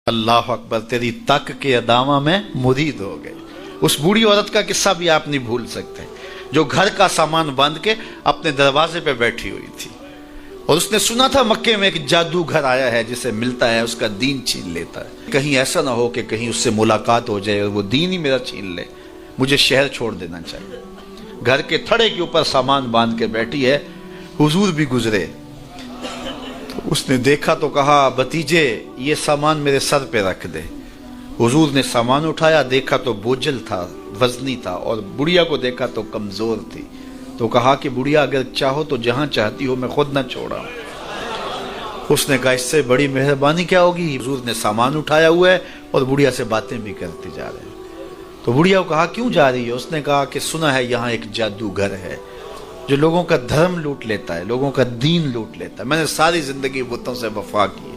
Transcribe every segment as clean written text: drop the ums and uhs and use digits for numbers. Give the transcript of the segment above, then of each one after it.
اللہ اکبر، تیری تک کے ادامہ میں مرید ہو گئے۔ اس بوڑھی عورت کا قصہ بھی آپ نہیں بھول سکتے، جو گھر کا سامان باندھ کے اپنے دروازے پہ بیٹھی ہوئی تھی، اور اس نے سنا تھا مکے میں ایک جادوگر آیا ہے، جسے ملتا ہے اس کا دین چھین لیتا ہے، کہیں ایسا نہ ہو کہ کہیں اس سے ملاقات ہو جائے اور وہ دین ہی میرا چھین لے، مجھے شہر چھوڑ دینا چاہیے۔ گھر کے تھڑے کے اوپر سامان باندھ کے بیٹھی ہے، حضور بھی گزرے، اس نے دیکھا تو کہا بھتیجے یہ سامان میرے سر پہ رکھ دے۔ حضور نے سامان اٹھایا، دیکھا تو بوجھل تھا، وزنی تھا، اور بڑھیا کو دیکھا تو کمزور تھی، تو کہا کہ بڑھیا اگر چاہو تو جہاں چاہتی ہو میں خود نہ چھوڑا۔ اس نے کہا اس سے بڑی مہربانی کیا ہوگی؟ حضور نے سامان اٹھایا ہوا ہے اور بڑھیا سے باتیں بھی کرتے جا رہے ہیں۔ تو بڑھیا کو کہا کیوں جا رہی ہے؟ اس نے کہا کہ سنا ہے یہاں ایک جادوگر ہے جو لوگوں کا دھرم لوٹ لیتا ہے، لوگوں کا دین لوٹ لیتا ہے۔ میں نے ساری زندگی بتوں سے وفا کی ہے،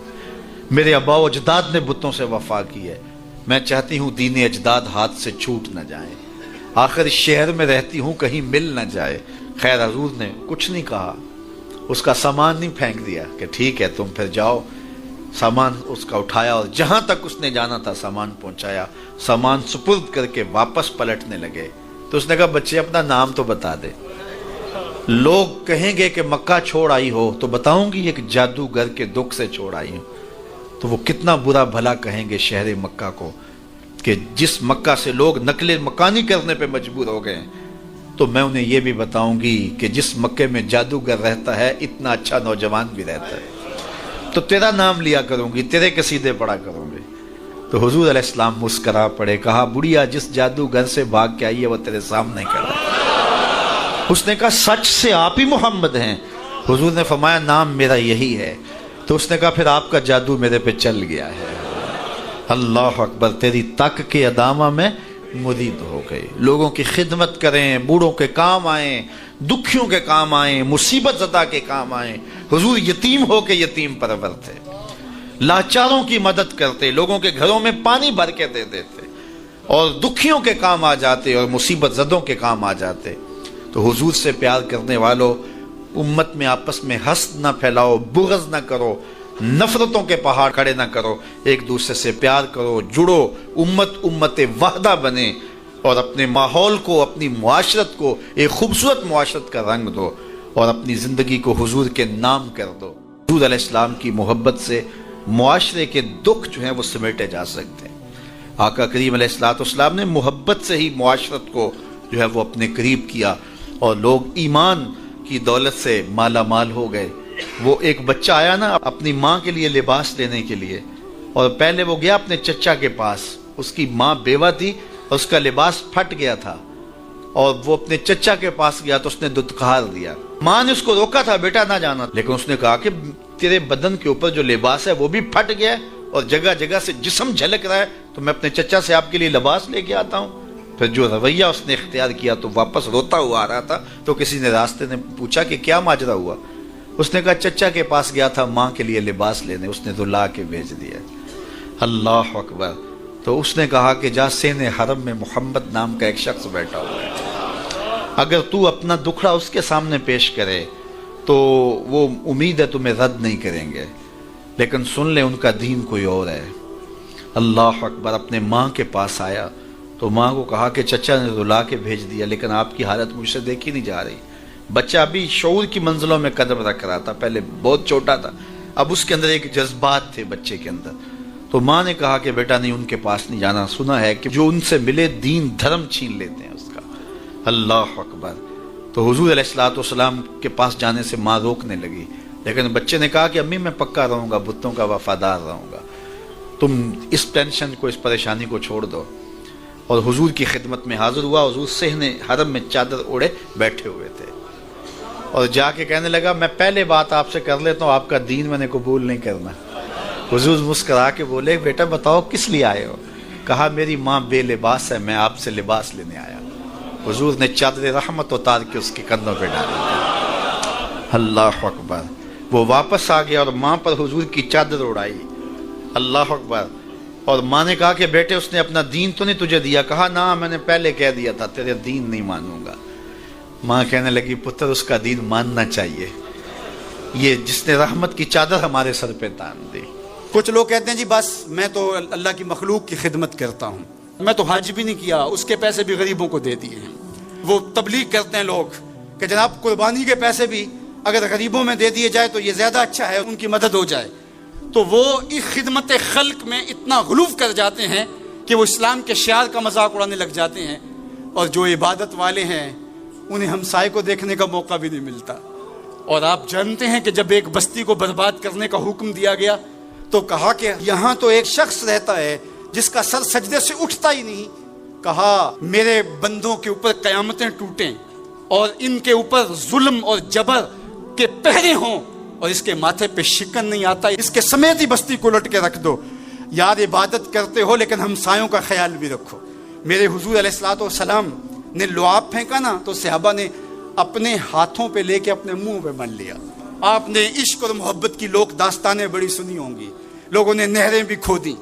میرے آباء و اجداد نے بتوں سے وفا کی ہے، میں چاہتی ہوں دین اجداد ہاتھ سے چھوٹ نہ جائیں، آخر اس شہر میں رہتی ہوں کہیں مل نہ جائے۔ خیر حضور نے کچھ نہیں کہا، اس کا سامان نہیں پھینک دیا کہ ٹھیک ہے تم پھر جاؤ۔ سامان اس کا اٹھایا اور جہاں تک اس نے جانا تھا سامان پہنچایا، سامان سپرد کر کے واپس پلٹنے لگے تو اس نے کہا بچے اپنا نام تو بتا دے، لوگ کہیں گے کہ مکہ چھوڑ آئی ہو تو بتاؤں گی ایک جادوگر کے دکھ سے چھوڑ آئی ہوں، تو وہ کتنا برا بھلا کہیں گے شہر مکہ کو کہ جس مکہ سے لوگ نقل مکانی کرنے پہ مجبور ہو گئے، تو میں انہیں یہ بھی بتاؤں گی کہ جس مکے میں جادوگر رہتا ہے اتنا اچھا نوجوان بھی رہتا ہے، تو تیرا نام لیا کروں گی، تیرے قصیدے پڑھا کروں گی۔ تو حضور علیہ السلام مسکرا پڑے، کہا بڑھیا جس جادوگر سے بھاگ کے آئی ہے وہ تیرے سامنے کھڑا ہے۔ اس نے کہا سچ سے آپ ہی محمد ہیں؟ حضور نے فرمایا نام میرا یہی ہے۔ تو اس نے کہا پھر آپ کا جادو میرے پہ چل گیا ہے۔ اللہ اکبر، تیری تک کے ادامہ میں مرید ہو گئے۔ لوگوں کی خدمت کریں، بوڑھوں کے کام آئیں، دکھیوں کے کام آئیں، مصیبت زدہ کے کام آئیں۔ حضور یتیم ہو کے یتیم پرور تھے، لاچاروں کی مدد کرتے، لوگوں کے گھروں میں پانی بھر کے دے دیتے، اور دکھیوں کے کام آ جاتے اور مصیبت زدوں کے کام آ جاتے۔ تو حضور سے پیار کرنے والوں، امت میں آپس میں حسد نہ پھیلاؤ، بغض نہ کرو، نفرتوں کے پہاڑ کھڑے نہ کرو، ایک دوسرے سے پیار کرو، جڑو، امت وحدہ بنے، اور اپنے ماحول کو، اپنی معاشرت کو ایک خوبصورت معاشرت کا رنگ دو، اور اپنی زندگی کو حضور کے نام کر دو۔ حضور علیہ السلام کی محبت سے معاشرے کے دکھ جو ہیں وہ سمیٹے جا سکتے ہیں۔ آقا کریم علیہ السلام نے محبت سے ہی معاشرت کو جو ہے وہ اپنے قریب کیا، اور لوگ ایمان کی دولت سے مالا مال ہو گئے۔ وہ ایک بچہ آیا نا اپنی ماں کے لیے لباس لینے کے لیے، اور پہلے وہ گیا اپنے چچا کے پاس، اس کی ماں بیوہ تھی اور اس کا لباس پھٹ گیا تھا، اور وہ اپنے چچا کے پاس گیا تو اس نے دھتکار دیا۔ ماں نے اس کو روکا تھا بیٹا نہ جانا، لیکن اس نے کہا کہ تیرے بدن کے اوپر جو لباس ہے وہ بھی پھٹ گیا ہے اور جگہ جگہ سے جسم جھلک رہا ہے، تو میں اپنے چچا سے آپ کے لیے لباس لے کے آتا ہوں۔ پھر جو رویہ اس نے اختیار کیا تو واپس روتا ہوا آ رہا تھا، تو کسی نے راستے نے پوچھا کہ کیا ماجرا ہوا؟ اس نے کہا چچا کے پاس گیا تھا ماں کے لیے لباس لینے، اس نے تو لا کے بھیج دیا۔ اللہ اکبر۔ تو اس نے کہا کہ جا سین حرم میں محمد نام کا ایک شخص بیٹھا ہوا ہے، اگر تو اپنا دکھڑا اس کے سامنے پیش کرے تو وہ امید ہے تمہیں رد نہیں کریں گے، لیکن سن لے ان کا دین کوئی اور ہے۔ اللہ اکبر۔ اپنے ماں کے پاس آیا تو ماں کو کہا کہ چچا نے رلا کے بھیج دیا، لیکن آپ کی حالت مجھ سے دیکھی نہیں جا رہی۔ بچہ ابھی شعور کی منزلوں میں قدم رکھ رہا تھا، پہلے بہت چھوٹا تھا، اب اس کے اندر ایک جذبات تھے بچے کے اندر۔ تو ماں نے کہا کہ بیٹا نہیں، ان کے پاس نہیں جانا، سنا ہے کہ جو ان سے ملے دین دھرم چھین لیتے ہیں اس کا۔ اللہ اکبر۔ تو حضور علیہ السلام کے پاس جانے سے ماں روکنے لگی، لیکن بچے نے کہا کہ امی میں پکا رہوں گا، بتوں کا وفادار رہوں گا، تم اس ٹینشن کو، اس پریشانی کو چھوڑ دو۔ اور حضور کی خدمت میں حاضر ہوا۔ حضور صحن حرم میں چادر اوڑے بیٹھے ہوئے تھے، اور جا کے کہنے لگا میں پہلے بات آپ سے کر لیتا ہوں، آپ کا دین میں نے قبول نہیں کرنا۔ حضور مسکرا کے بولے بیٹا بتاؤ کس لیے آئے ہو؟ کہا میری ماں بے لباس ہے، میں آپ سے لباس لینے آیا۔ حضور نے چادر رحمت اتار کے اس کے کندھوں پہ ڈالی۔ اللہ اکبر۔ وہ واپس آ گیا اور ماں پر حضور کی چادر اڑائی۔ اللہ اکبر۔ اور ماں نے کہا کہ بیٹے اس نے اپنا دین تو نہیں تجھے دیا؟ کہا نہ، میں نے پہلے کہہ دیا تھا تیرے دین نہیں مانوں گا۔ ماں کہنے لگی پتر اس کا دین ماننا چاہیے، یہ جس نے رحمت کی چادر ہمارے سر پہ تان دی۔ کچھ لوگ کہتے ہیں جی بس میں تو اللہ کی مخلوق کی خدمت کرتا ہوں، میں تو حج بھی نہیں کیا، اس کے پیسے بھی غریبوں کو دے دیے ہیں۔ وہ تبلیغ کرتے ہیں لوگ کہ جناب قربانی کے پیسے بھی اگر غریبوں میں دے دیے جائے تو یہ زیادہ اچھا ہے، ان کی مدد ہو جائے۔ تو وہ اس خدمت خلق میں اتنا غلو کر جاتے ہیں کہ وہ اسلام کے شعار کا مذاق اڑانے لگ جاتے ہیں، اور جو عبادت والے ہیں انہیں ہمسائے کو دیکھنے کا موقع بھی نہیں ملتا۔ اور آپ جانتے ہیں کہ جب ایک بستی کو برباد کرنے کا حکم دیا گیا تو کہا کہ یہاں تو ایک شخص رہتا ہے جس کا سر سجدے سے اٹھتا ہی نہیں۔ کہا میرے بندوں کے اوپر قیامتیں ٹوٹیں اور ان کے اوپر ظلم اور جبر کے پہرے ہوں اور اس کے ماتھے پہ شکن نہیں آتا، اس کے سمیت ہی بستی کو لٹ کے رکھ دو۔ یار عبادت کرتے ہو لیکن ہمسایوں کا خیال بھی رکھو۔ میرے حضور علیہ الصلوۃ والسلام نے لعاب پھینکا نا تو صحابہ نے اپنے ہاتھوں پہ لے کے اپنے منہ پہ مل لیا۔ آپ نے عشق اور محبت کی لوک داستانیں بڑی سنی ہوں گی، لوگوں نے نہریں بھی کھودی،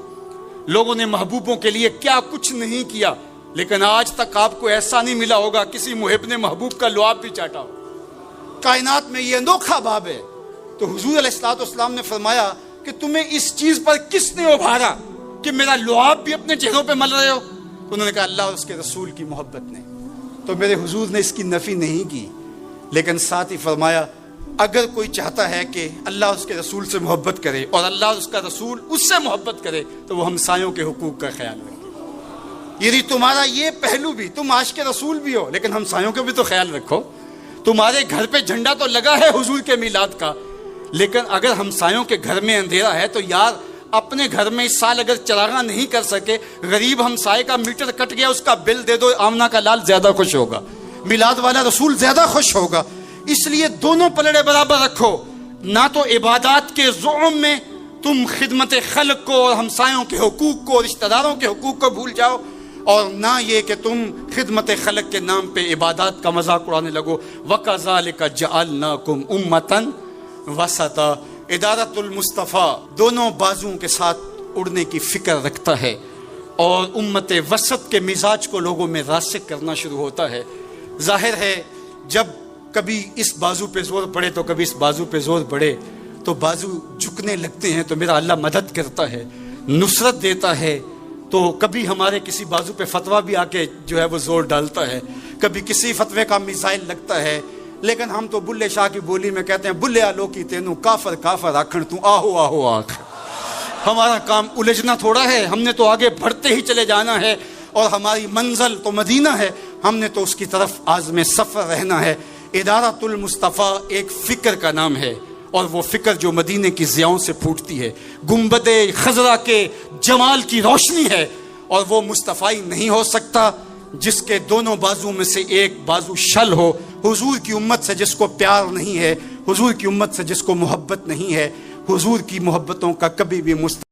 لوگوں نے محبوبوں کے لیے کیا کچھ نہیں کیا، لیکن آج تک آپ کو ایسا نہیں ملا ہوگا کسی محب نے محبوب کا لعاب بھی چاٹا ہو۔ کائنات میں یہ انوکھا باب ہے۔ تو حضور علیہ الصلوۃ والسلام نے فرمایا کہ تمہیں اس چیز پر کس نے ابھارا کہ میرا لعاب بھی اپنے چہروں پہ مل رہے ہو؟ انہوں نے کہا اللہ اور اس کے رسول کی محبت نے۔ تو میرے حضور نے اس کی نفی نہیں کی، لیکن ساتھ ہی فرمایا اگر کوئی چاہتا ہے کہ اللہ اس کے رسول سے محبت کرے اور اللہ اور اس کا رسول اس سے محبت کرے تو وہ ہمسایوں کے حقوق کا خیال رکھے۔ یعنی تمہارا یہ پہلو بھی، تم عاشق رسول بھی ہو لیکن ہمسایوں کا بھی تو خیال رکھو۔ تمہارے گھر پہ جھنڈا تو لگا ہے حضور کے میلاد کا، لیکن اگر ہمسایوں کے گھر میں اندھیرا ہے تو یار اپنے گھر میں اس سال اگر چراغاں نہیں کر سکے، غریب ہمسائے کا میٹر کٹ گیا اس کا بل دے دو، آمنہ کا لال زیادہ خوش ہوگا، میلاد والا رسول زیادہ خوش ہوگا۔ اس لیے دونوں پلڑے برابر رکھو، نہ تو عبادات کے زعم میں تم خدمت خلق کو اور ہمسایوں کے حقوق کو، رشتہ داروں کے حقوق کو بھول جاؤ، اور نہ یہ کہ تم خدمت خلق کے نام پہ عبادات کا مذاق اڑانے لگو۔ وَكَذَلِكَ جَعَلْنَاكُمْ أُمَّةً وَسَطًا۔ ادارت المصطفیٰ دونوں بازوں کے ساتھ اڑنے کی فکر رکھتا ہے، اور امت وسط کے مزاج کو لوگوں میں راسخ کرنا شروع ہوتا ہے۔ ظاہر ہے جب کبھی اس بازو پہ زور پڑے تو کبھی اس بازو پہ زور پڑے تو بازو جھکنے لگتے ہیں، تو میرا اللہ مدد کرتا ہے، نصرت دیتا ہے۔ تو کبھی ہمارے کسی بازو پہ فتویٰ بھی آ کے جو ہے وہ زور ڈالتا ہے، کبھی کسی فتوے کا میزائل لگتا ہے، لیکن ہم تو بلے شاہ کی بولی میں کہتے ہیں بلیا لوکی تینوں کافر کافر آکھن تو آہو آہو آکھ۔ ہمارا کام الجھنا تھوڑا ہے، ہم نے تو آگے بڑھتے ہی چلے جانا ہے، اور ہماری منزل تو مدینہ ہے، ہم نے تو اس کی طرف عازم سفر رہنا ہے۔ ادارت المصطفیٰ ایک فکر کا نام ہے، اور وہ فکر جو مدینے کی ضیاؤں سے پھوٹتی ہے، گنبد خضرا کے جمال کی روشنی ہے، اور وہ مصطفی نہیں ہو سکتا جس کے دونوں بازو میں سے ایک بازو شل ہو۔ حضور کی امت سے جس کو پیار نہیں ہے، حضور کی امت سے جس کو محبت نہیں ہے، حضور کی محبتوں کا کبھی بھی